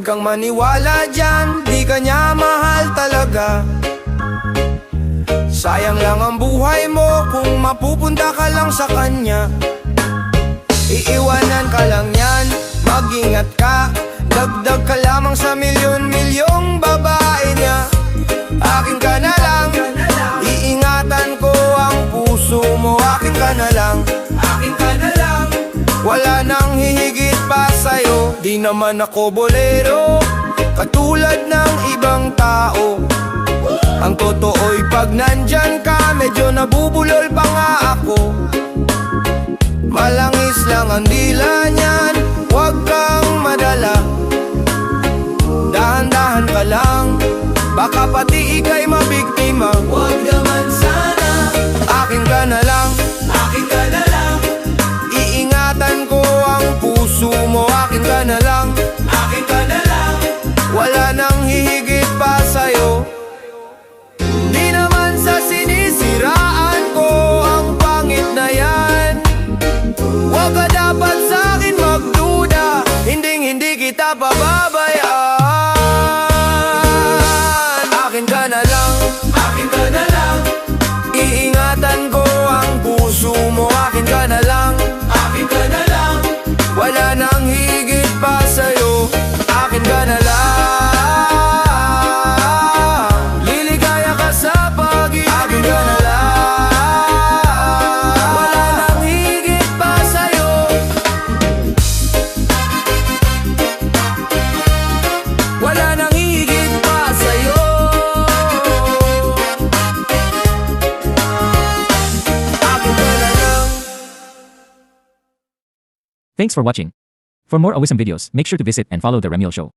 kang maniwala dyan, di ka niya mahal talaga. Sayang lang ang buhay mo kung mapupunta ka lang sa kanya. Iiwanan ka lang yan, mag-ingat ka. Dagdag ka lamang sa milyon-milyong babae niya. Akin ka na lang, iingatan ko ang puso mo. Akin ka na lang, akin ka na lang. Wala nang hihigit pa sa'yo. Di naman ako bolero, katulad ng ibang tao. Ang totoo'y pag nandyan ka, medyo nabubulol pa nga ako. Malangis lang ang dila niyan, huwag kang madala. Dahan-dahan ka lang, baka pati ika'y mabiktima. Huwag naman sana, akin ka na lang, akin ka na lang. Iingatan ko ang puso mo. Akin ka na lang, akin ka na lang. Wala nang hihigit pa sa'yo. Di naman sa sinisiraan ko ang pangit na yan. Huwag ka dapat sa'kin magduda, hindi kita pababayaan. Akin ka na lang, akin ka na lang. Iingatan ko ang puso mo. Akin ka na lang, akin ka na lang. Wala nang higit pa sa'yo. Akin ka na lang, liligaya ka sa pag-ibig. Akin ka na lang, wala nang higit pa sa'yo. Wala nang higit pa sa'yo. Akin ka na lang. Thanks for watching. For more awesome videos, make sure to visit and follow The Remiel Show.